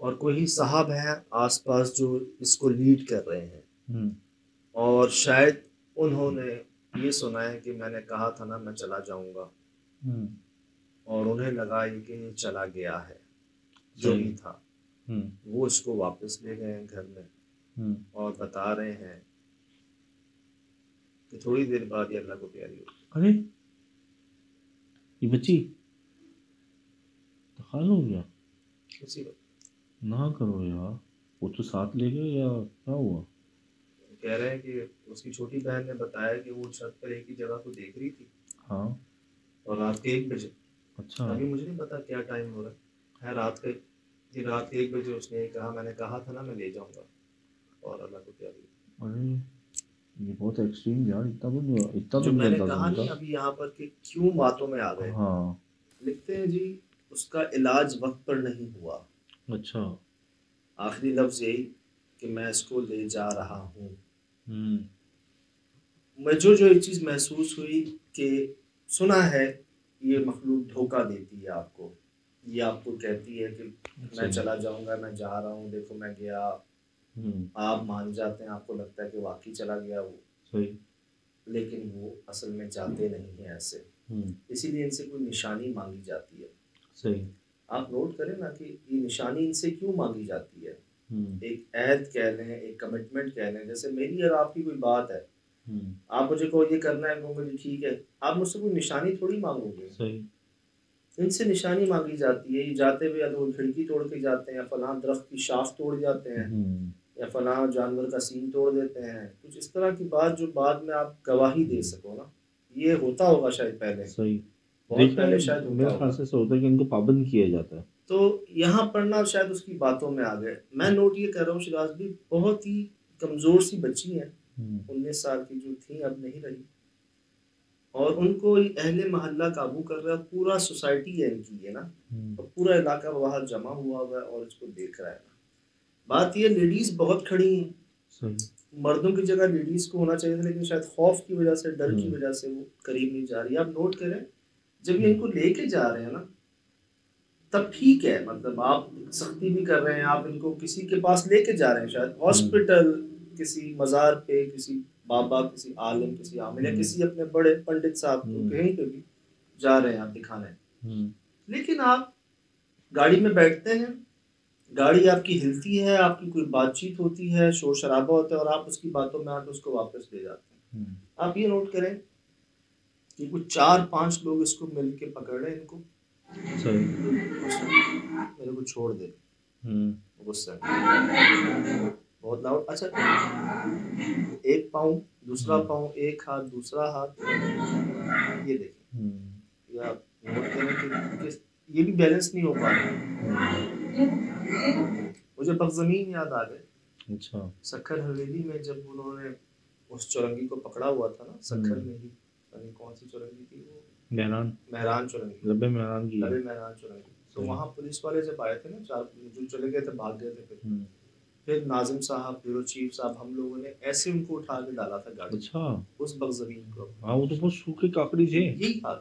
और कोई साहब हैं आसपास जो इसको लीड कर रहे हैं, और शायद उन्होंने ये सुना है कि मैंने कहा था ना मैं चला जाऊंगा, और उन्हें लगा ये कि ये चला गया है, जो भी था। वो इसको वापस ले गए हैं घर में, और बता रहे हैं कि थोड़ी देर बाद ये अल्लाह को प्यारी हो गई। अरे ये बच्ची तो हाल हो गया। उसी वक्त ना करो यार, वो तो साथ ले गए या क्या हुआ? कह रहे हैं कि उसकी छोटी बहन ने बताया कि वो छत पर एक ही जगह को देख रही थी, हाँ और रात के 1 बजे, अच्छा अभी मुझे नहीं पता क्या टाइम हो रहा है, रात के 1 बजे उसने ये कहा, मैंने कहा था ना मैं ले जाऊंगा, और अल्लाह को प्यारी। अरे ये बहुत एक्सट्रीम यार, इतना जो तो नहीं मैंने अंदाजा कहा नहीं था। अभी यहाँ पर कि क्यों बातों में आ गए, हाँ लिखते हैं जी उसका इलाज वक्त पर नहीं हुआ, अच्छा। आखिरी लफ्ज यही कि मैं इसको ले जा रहा हूँ। मुझे जो एक चीज़ महसूस हुई कि सुना है ये मखलूक धोखा देती है आपको, ये आपको कहती है कि मैं सही। चला जाऊंगा, मैं जा रहा हूँ, देखो मैं गया, आप मान जाते हैं, आपको लगता है कि वाकई चला गया वो, सही। लेकिन वो असल में जाते नहीं हैं ऐसे, इसीलिए इनसे कोई निशानी मांगी जाती है। सही। आप नोट करें ना कि ये निशानी इनसे क्यों मांगी जाती है। एक अहद कह लें, एक कमिटमेंट कह लें, जैसे मेरी और आपकी कोई बात है, आप मुझे को ये करना है, कहूँगा जी ठीक है, आप मुझसे कोई निशानी थोड़ी मांगोगे। सही। इनसे निशानी मांगी जाती है, ये जाते हुए या तो वो खिड़की तोड़ के जाते हैं, या फलां दरख्त की शाख तोड़ जाते हैं, या फलां जानवर का सीन तोड़ देते हैं, कुछ इस तरह की बात जो बाद में आप गवाही दे सको ना। ये होता होगा शायद पहले, सही। बहुत देखा पहले है, शायद होता मेरे ख्याल होगा। से ऐसा होता है कि इनको पाबंद किया जाता है। तो यहाँ पर ना शायद उसकी बातों में आ गए। मैं नोट ये कर रहा हूँ शिराज भी बहुत ही कमज़ोर सी बच्ची हैं, 19 साल की जो थी अब नहीं रही, और उनको अहले मोहल्ला काबू कर रहा है, पूरा सोसाइटी है इनकी है ना, और पूरा इलाका बाहर जमा हुआ है और इसको देख रहा है ना। बात ये लेडीज़ बहुत खड़ी हैं, सही। मर्दों की जगह लेडीज़ को होना चाहिए था, लेकिन शायद खौफ की वजह से, डर की वजह से वो करीब नहीं जा रही। आप नोट करें जब ये इनको लेके जा रहे हैं ना, तब ठीक है, मतलब आप सख्ती भी कर रहे हैं, आप इनको किसी के पास लेके जा रहे हैं, शायद हॉस्पिटल, किसी मज़ार पे, किसी बाबा, किसी आलिम, किसी आमिल, या किसी अपने बड़े पंडित साहब को, कहीं पे भी जा रहे हैं आप दिखाने। लेकिन आप गाड़ी में बैठते हैं, गाड़ी आपकी हिलती है, आपकी कोई बातचीत होती है, शोर शराबा होता है, और आप उसकी बातों में आकर उसको वापस ले जाते हैं। आप ये नोट करें कि कुछ 4-5 लोग इसको मिल के पकड़ रहे हैं इनको, मेरे को छोड़ दे, गुस्सा बहुत लाउड। अच्छा, एक पाँव, दूसरा पाँव, एक हाथ, दूसरा हाथ, ये देखें, या नोट करें कि ये भी बैलेंस नहीं हो पा रहा। मुझे बखजमीन याद आ गए। अच्छा। सक्खर हवेली में जब उन्होंने उस चौरंगी को पकड़ा हुआ था ना, सक्खर में ही, कौन सी चौरंगी थी वो, मेहरान चौरंगी, लबे मेहरान चौरंगी। तो वहाँ पुलिस वाले जब आए थे ना, 4 जो चले गए थे, भाग गए थे, फिर नाजिम साहब, ब्यूरो चीफ साहब, हम लोगों ने ऐसे उनको उठा के डाला था गाड़ी। अच्छा। उस बखजमीन को, हाँ वो तो बहुत सूखे काकड़ी थे। यही हाल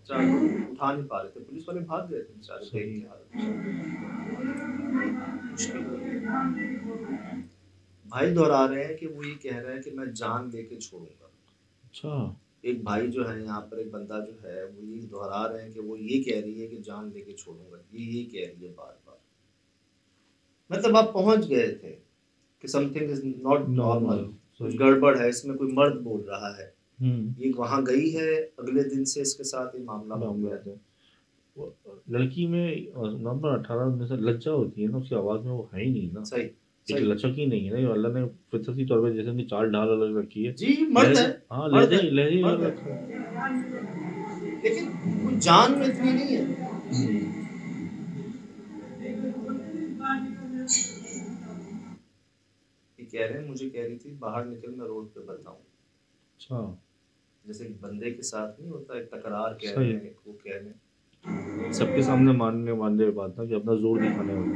चार लोग उठा नहीं पा रहे थे, पुलिस वाले भाग गए थे बेचारे, देख के हाल। भाई दोहरा रहे हैं कि वो ये कह रहे हैं कि मैं जान लेके छोड़ूंगा। अच्छा। एक भाई जो है यहाँ पर, एक बंदा जो है, वो ये दोहरा रहे हैं कि वो ये कह रही है कि जान लेके छोड़ूंगा, ये कह रही है बार बार। मतलब आप पहुंच गए थे कि समथिंग इज नॉट नॉर्मल, कुछ गड़बड़ है इसमें, कोई मर्द बोल रहा है। ये वहां गई है, अगले दिन से इसके साथ ये मामला हो गया। लड़की में नंबर 18-19 लज्जा होती है ना, उसकी आवाज में वो है ही नहीं ना। सही, एक लचक ही नहीं है ना, अल्लाह ने फितरती तौर पे जैसे उनकी चाल ढाल अलग रखी है। जी मर्द है, हाँ लहजे अलग रखा है, लेकिन कुछ जान में इतनी नहीं है। कह रहे हैं, मुझे कह रही थी बाहर निकल, मैं रोड पे बताऊं। अच्छा, जैसे बंदे के साथ नहीं होता, एक तकरार कह रहे हैं, वो कह रहे हैं सबके सामने मानने वाले बात ना, कि अपना जोर दिखाने वाले।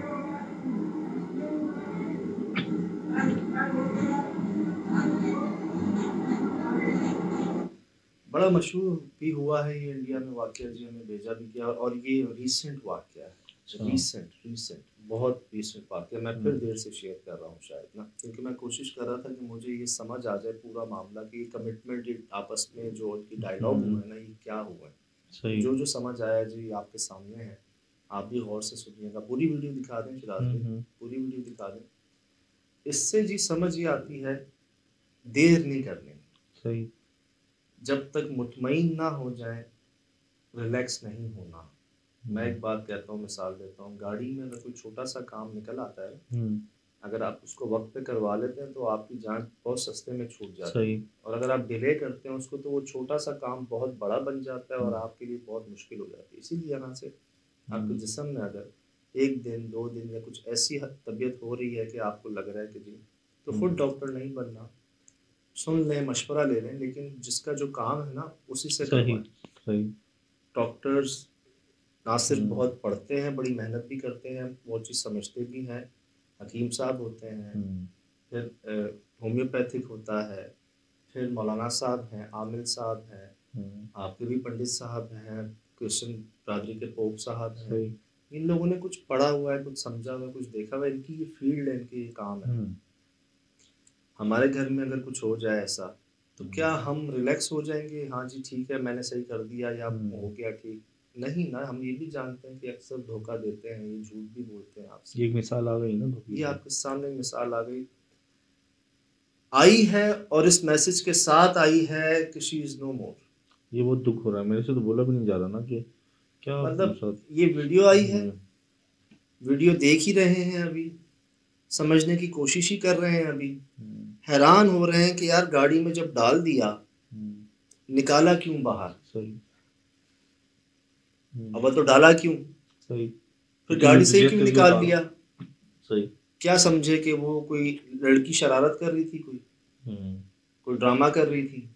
बड़ा मशहूर भी हुआ है ये इंडिया में वाकया, जी हमें भेजा भी किया, और ये रिसेंट वाकया है। अच्छा। रीसेंट बहुत रीसेंट वाक़या मैं फिर हम्म, देर से शेयर कर रहा हूँ शायद ना, क्योंकि मैं कोशिश कर रहा था कि मुझे ये समझ आ जाए पूरा मामला कि कमिटमेंट आपस में जो इनकी डायलॉग हुआ है ना, ये क्या हुआ है। तो सही। जो समझ आया जी आपके सामने है, आप भी गौर से सुनिएगा। पूरी वीडियो दिखा दें शिराज भाई, हम्म। पूरी वीडियो दिखा दें। इससे जी समझ ये आती है, देर नहीं करनी। सही। जब तक मुतमईन ना हो जाए, रिलैक्स नहीं होना। मैं हम्म। एक बात कहता हूँ, मिसाल देता हूँ, गाड़ी में अगर कोई छोटा सा काम निकल आता है, हम्म। अगर आप उसको वक्त पे करवा लेते हैं तो आपकी जान बहुत सस्ते में छूट जाती सही। है। और अगर आप डिले करते हैं उसको, तो वो छोटा सा काम बहुत बड़ा बन जाता है और हम्म। आपके लिए बहुत मुश्किल हो जाती है। इसीलिए यहाँ से आपके हम्म। जिस्म में अगर एक दिन 2 दिन या कुछ ऐसी तबीयत हो रही है कि आपको लग रहा है कि जी, तो खुद हम्म। डॉक्टर नहीं बनना, सुन लें, मशवरा ले लें, लेकिन जिसका जो काम है ना उसी से सही। करवाएं। सही। डॉक्टर्स ना सिर्फ हम्म। बहुत पढ़ते हैं, बड़ी मेहनत भी करते हैं, वो चीज़ समझते भी हैं। हकीम साहब होते हैं, हम्म। फिर होम्योपैथिक होता है, फिर मौलाना साहब हैं, आमिर साहब हैं, हम्म। आपके भी पंडित साहब हैं, क्रिश्चियन बरादरी के पोप साहब हैं। सही। इन लोगों ने कुछ पढ़ा हुआ है, कुछ समझा हुआ है, कुछ देखा हुआ है, इनकी ये फील्ड है, इनकी ये काम है। हम्म। हमारे घर में अगर कुछ हो जाए ऐसा, तो हम्म। क्या हम रिलैक्स हो जाएंगे, हाँ जी ठीक है मैंने सही कर दिया या हम्म। हो गया ठीक? नहीं ना, हम ये भी जानते हैं कि अक्सर धोखा देते हैं, ये झूठ भी बोलते हैं आपसे। ये एक मिसाल आ गई ना धोखे ये की। आपके सामने मिसाल आ गई, आई है, और इस मैसेज के साथ आई है कि शी इज़ नो मोर। ये बहुत दुख हो रहा है, मेरे से तो बोला भी नहीं जा रहा ना कि क्या मतलब साथ। ये वीडियो आई है, हम्म। वीडियो देख ही रहे हैं अभी, समझने की कोशिश ही कर रहे हैं अभी, हम्म। हैरान हो रहे हैं कि यार गाड़ी में जब डाल दिया, हम्म। निकाला क्यों बाहर? सही। अब हम्म। तो डाला क्यों? सही। फिर इतनी गाड़ी से ही जद्दोजहद क्यों करके निकाल उतारो। लिया? सही। क्या समझे कि वो कोई लड़की शरारत कर रही थी, हम्म। कोई ड्रामा कर रही थी,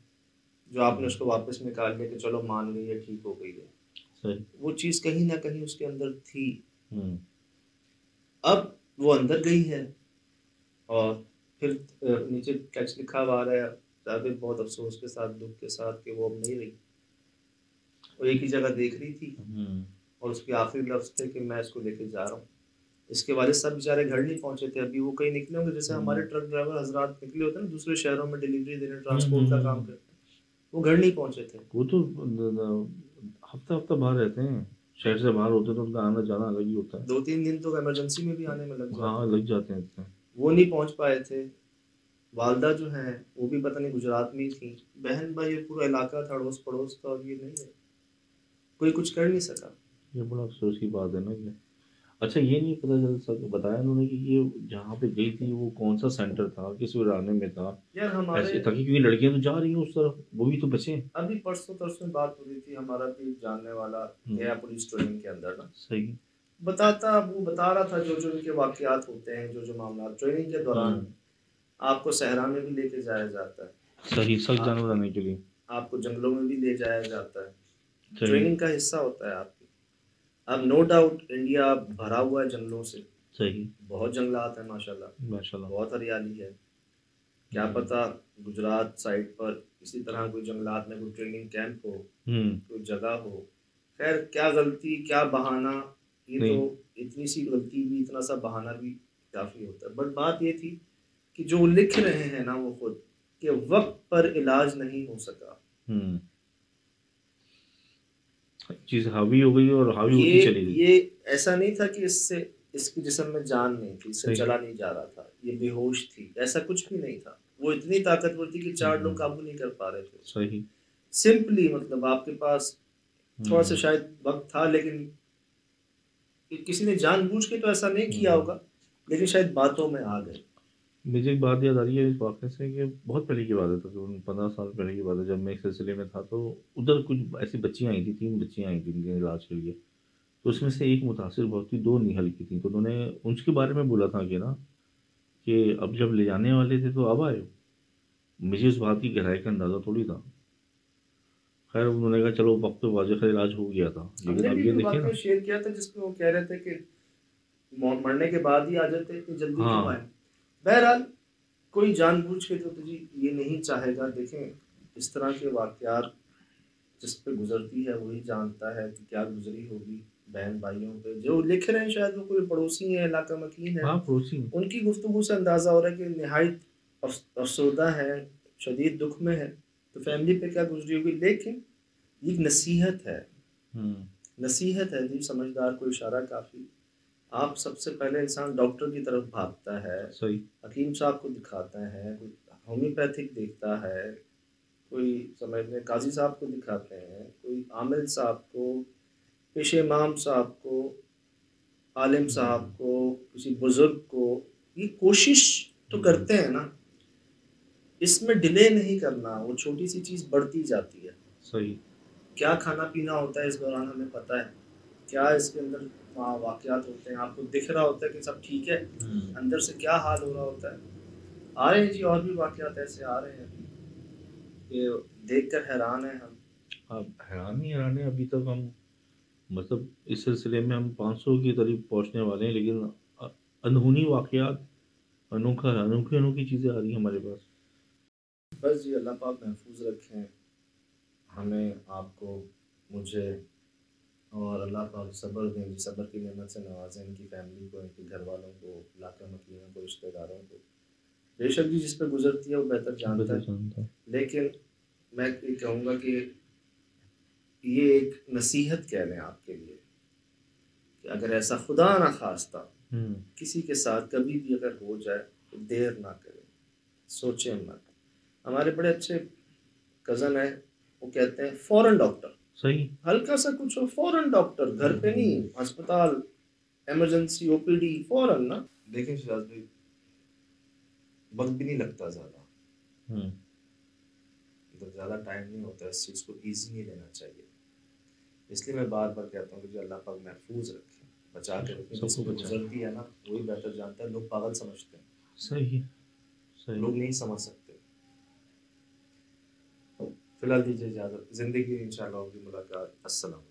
जो आपने हम्म। उसको वापस निकाल लिया कि चलो मान गई है, ठीक हो गई है। सही। वो चीज़ कहीं ना कहीं उसके अंदर थी। हम्म। अब वो अंदर गई है, और फिर नीचे टेक्स्ट लिखा हुआ आ रहा है, जावेद बहुत अफसोस के साथ, दुख के साथ, कि वो अब नहीं रही। वो एक ही जगह देख रही थी, हम्म। और उसके आखिरी लफ्ज़ थे कि मैं इसको लेके जा रहा हूँ। इसके वालिद साहब बेचारे घर नहीं पहुंचे थे, अभी वो कहीं निकले होंगे, जैसे हमारे हम्म। ट्रक ड्राइवर हजरात निकले होते हैं ना दूसरे शहरों में डिलीवरी देने, हम्म। ट्रांसपोर्ट का काम करते हैं, वो घर नहीं पहुंचे थे। वो तो हफ्ता हफ्ता बाहर रहते हैं, शहर से बाहर होते हैं तो उनका आना जाना अलग ही होता है। 2-3 दिन तो इमरजेंसी में भी आने में लग जाते हाँ हैं। लग जाते हैं इतने। वो नहीं पहुंच पाए थे। वालदा जो है वो भी पता नहीं गुजरात में ही थी। बहन भाई ये पूरा इलाका था अड़ोस पड़ोस का, और ये नहीं है, कोई कुछ कर नहीं सका। ये बड़ा अफसोस की बात है ना ये। अच्छा ये नहीं पता चल सक बताया उन्होंने कि ये जहाँ पे गई थी वो कौन सा सेंटर था, किस वीराने में था? यार हमारे ऐसे ताकि क्योंकि लड़कियां तो जा रही हैं उस तरफ, वो भी तो बचे। अभी परसों तरसों बात हो रही थी, हमारा भी जानने वाला हम्म। गया पुलिस ट्रेनिंग के अंदर ना, सही। वो बता रहा था जो जो इनके वाकयात होते हैं, जो जो मामला ट्रेनिंग के दौरान हम्म। आपको सहरा में भी लेके जाया जाता है, सही, सख्त जानवर आपकी आने के लिए। आपको जंगलों में भी ले जाया जाता है। सही। ट्रेनिंग का हिस्सा होता है आपकी। अब नो डाउट इंडिया भरा हुआ है जंगलों से, सही। बहुत जंगलात हैं माशाल्लाह, माशाल्लाह। बहुत हरियाली है। क्या हम्म। पता गुजरात साइड पर इसी तरह कोई जंगलात में कोई ट्रेनिंग कैंप हो, हम्म। कोई जगह हो। खैर क्या गलती क्या बहाना, ये तो नहीं। इतनी सी गलती भी, इतना सा बहाना भी काफ़ी होता है। बट बात ये थी कि जो लिख रहे हैं ना वो खुद, कि वक्त पर इलाज नहीं हो सका। हम्म। चीज़ हावी हो गई और हावी ये होती चली गई। ये ऐसा नहीं था कि इससे इसके जिस्म में जान नहीं थी, इससे सही। चला नहीं जा रहा था, ये बेहोश थी, ऐसा कुछ भी नहीं था। वो इतनी ताकतवर थी कि 4 लोग हम्म। काबू नहीं कर पा रहे थे उसको। सही। सिंपली मतलब आपके पास थोड़ा सा हम्म। शायद वक्त था, लेकिन किसी ने जानबूझ के तो ऐसा नहीं किया हम्म। होगा, लेकिन शायद बातों में आ गए। मुझे एक बात याद आ रही है इस वाक़े से कि बहुत पहले की बात है, तकरीबन 15 साल पहले की बात है, जब मैं एक सिलसिले में था तो उधर कुछ ऐसी बच्चियाँ आई थी, 3 बच्चियाँ आई थी इनके इलाज के लिए। तो उसमें से एक मुतासिर बहुत थी, 2 हल्की थी, तो उन्होंने उसके बारे में बोला था कि ना कि अब जब ले जाने वाले थे तो अब आए हो। मुझे उस बात की गहराई का अंदाज़ा थोड़ी था। खैर उन्होंने कहा चलो वक्त तो वाजह खैर इलाज हो गया था, लेकिन हमने अब भी ये कोई देखिए वाक्य ना। शेयर किया था जिसमें वो कह रहे थे कि मरने के बाद ही आ जाते, इतनी जल्दी क्यों हाँ। आए। बहरहाल कोई जानबूझ के तो जी ये नहीं चाहेगा। देखें इस तरह के वाकयात जिस पे गुजरती है वही जानता है कि क्या गुजरी होगी। बहन भाइयों पे जो लिख रहे हैं, शायद वो कोई पड़ोसी हैं, इलाका मकीन है, हाँ पड़ोसी। उनकी गुफ्तगू से अंदाज़ा हो रहा है कि नहायत अफसरदा है, शदीद दुख में है, तो फैमिली पे क्या गुजरी होगी। लेकिन ये एक नसीहत है, नसीहत है जी, समझदार को इशारा काफ़ी। आप सबसे पहले इंसान डॉक्टर की तरफ भागता है, सही। हकीम साहब को दिखाता है, कोई होम्योपैथिक देखता है, कोई समझ लें काजी साहब को दिखाते हैं, कोई आमिल साहब को, पेश इमाम साहब को, आलिम साहब को, किसी बुजुर्ग को। ये कोशिश तो करते हैं ना, इसमें डिले नहीं करना, वो छोटी सी चीज़ बढ़ती जाती है। सही। क्या खाना पीना होता है इस दौरान हमें पता है, क्या इसके अंदर वाक़यात होते हैं, आपको दिख रहा होता है कि सब ठीक है, अंदर से क्या हाल हो रहा होता है। आ रहे हैं जी, और भी वाक़यात ऐसे आ रहे हैं कि देख कर हैरान हैं हम। अब हैरानी अभी तक हम, मतलब इस सिलसिले में हम 500 के करीब पहुंचने वाले हैं, लेकिन अनहोनी वाक़यात, अनोखी अनोखी चीज़ें आ रही हैं हमारे पास। बस जी, अल्लाह पाक महफूज रखें हमें, आपको, मुझे, और अल्लाह पाक सब्र दें जी, सब्र की नेमत से नवाजें इनकी फैमिली को, इनके घर वालों को, इलाका मकीनों को, रिश्तेदारों को। बेशक जी, जिस पर गुजरती है वो बेहतर जानता बेहतर है। जानता है। लेकिन मैं ये कहूँगा कि ये एक नसीहत कह लें आपके लिए कि अगर ऐसा खुदा ना खास्ता किसी के साथ कभी भी अगर हो जाए तो देर ना करें, सोचें मत। हमारे बड़े अच्छे कज़न है, वो कहते हैं फ़ौरन डॉक्टर। सही। हल्का सा कुछ हो फ़ौरन डॉक्टर, घर पे नहीं, अस्पताल, इमरजेंसी, ओपीडी, फ़ौरन ना। देखें शिराज भाई, वक्त भी नहीं लगता ज़्यादा, मतलब ज़्यादा टाइम नहीं होता, इस चीज़ को ईजी नहीं लेना चाहिए। इसलिए मैं बार बार कहता हूँ कि जो अल्लाह पाक महफूज रखे, बचा के रखे, जिस सबको पे बचा। गुजरती है ना वही बेहतर जानता है। लोग पागल समझते हैं, सही। सही। लोग नहीं समझ सकते। फिलहाल दीजिए इजाज़त, ज़िंदगी में इंशाल्लाह होगी मुलाकात। अस्सलाम।